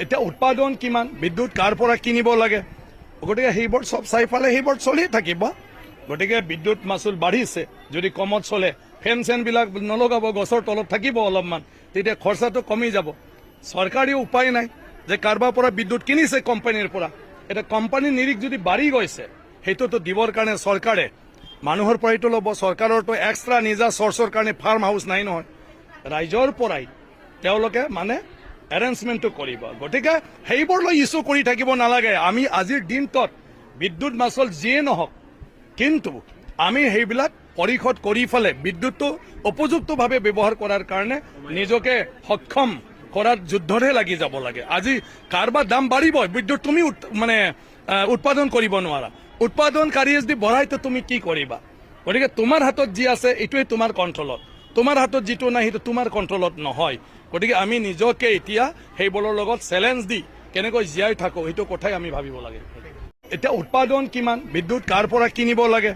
এতিয়া উৎপাদন কিমান, বিদ্যুৎ কাৰ পৰা কিনিব লাগে, গতিকে সেইবোৰ সব চাই ফালে সেইবোৰ চলি থাকিব। গতিকে বিদ্যুৎ মাচুল বাঢ়িছে, যদি কমত চলে ফেন চেনবিলাক নলগাব, গছৰ তলত থাকিব অলপমান, তেতিয়া খৰচাটো কমি যাব। চৰকাৰীও উপায় নাই যে কাৰোবাৰ পৰা বিদ্যুৎ কিনিছে কোম্পানীৰ পৰা, এটা কোম্পানীৰ নিৰিখ যদি বাঢ়ি গৈছে সেইটোতো দিবৰ কাৰণে চৰকাৰে মানুহৰ পৰাইতো ল'ব। চৰকাৰৰতো এক্সট্ৰা নিজা চৰ্চৰ কাৰণে ফাৰ্ম হাউচ নাই নহয়, ৰাইজৰ পৰাই তেওঁলোকে মানে এৰেঞ্জমেণ্টটো কৰিব। গতিকে সেইবোৰ লৈ ইছ্যু কৰি থাকিব নালাগে। আমি আজিৰ দিনটোত বিদ্যুৎ মাচুল যিয়ে নহওক, কিন্তু আমি সেইবিলাক পৰিশোধ কৰি ফেলে বিদ্যুৎটো উপযুক্তভাৱে ব্যৱহাৰ কৰাৰ কাৰণে নিজকে সক্ষম কৰাৰ যুদ্ধৰে লাগি যাব লাগে। আজি কাৰোবাৰ দাম বাঢ়িব, বিদ্যুৎ তুমি মানে উৎপাদন কৰিব নোৱাৰা, উৎপাদনকাৰী যদি বঢ়াইতো তুমি কি কৰিবা? গতিকে তোমাৰ হাতত যি আছে এইটোৱে তোমাৰ কণ্ট্ৰলত, তোমাৰ হাতত যিটো নাই সেইটো তোমাৰ কণ্ট্ৰলত নহয়। গতিকে আমি নিজকে এতিয়া সেইবোৰৰ লগত চেলেঞ্জ দি কেনেকৈ জীয়াই থাকো সেইটো কথাই আমি ভাবিব লাগে। এতিয়া উৎপাদন কিমান, বিদ্যুৎ কাৰ পৰা কিনিব লাগে,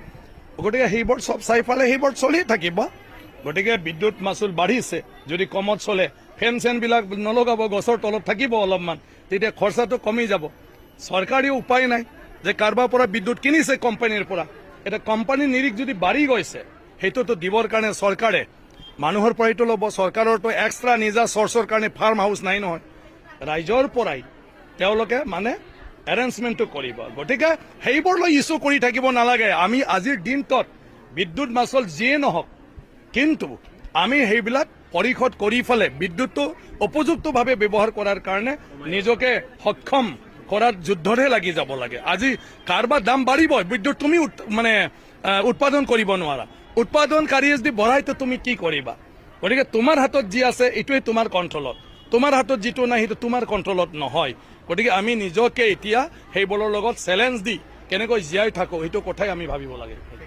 গতিকে সেইবোৰ সব চাই ফালে সেইবোৰ চলি থাকিব। গতিকে বিদ্যুৎ মাচুল বাঢ়িছে, যদি কমত চলে ফেন চেনবিলাক নলগাব, গছৰ তলত থাকিব অলপমান, তেতিয়া খৰচাটো কমি যাব। চৰকাৰীও উপায় নাই যে কাৰোবাৰ পৰা বিদ্যুৎ কিনিছে কোম্পানীৰ পৰা, এটা কোম্পানীৰ নিৰিখ যদি বাঢ়ি গৈছে সেইটোতো দিবৰ কাৰণে চৰকাৰে মানুহৰ পৰাইতো ল'ব। চৰকাৰৰতো এক্সট্ৰা নিজা চৰ্চৰ কাৰণে ফাৰ্ম হাউচ নাই নহয়, ৰাইজৰ পৰাই তেওঁলোকে মানে এৰেঞ্জমেণ্টটো কৰিব। গতিকে সেইবোৰ লৈ ইছ্যু কৰি থাকিব নালাগে। আমি আজিৰ দিনটোত বিদ্যুৎ মাচুল যিয়ে নহওক, কিন্তু আমি সেইবিলাক পৰিশোধ কৰি ফেলে বিদ্যুৎটো উপযুক্তভাৱে ব্যৱহাৰ কৰাৰ কাৰণে নিজকে সক্ষম কৰাৰ যুদ্ধৰে লাগি যাব লাগে। আজি কাৰোবাৰ দাম বাঢ়িব, বিদ্যুৎ তুমি মানে উৎপাদন কৰিব নোৱাৰা, উৎপাদনকাৰী যদি বঢ়াইতো তুমি কি কৰিবা? গতিকে তোমাৰ হাতত যি আছে এইটোৱে তোমাৰ কণ্ট্ৰলত, তোমাৰ হাতত যিটো নাই সেইটো তোমাৰ কণ্ট্ৰলত নহয়। গতিকে আমি নিজকে এতিয়া সেইবোৰৰ লগত চেলেঞ্জ দি কেনেকৈ জীয়াই থাকো সেইটো কথাই আমি ভাবিব লাগে।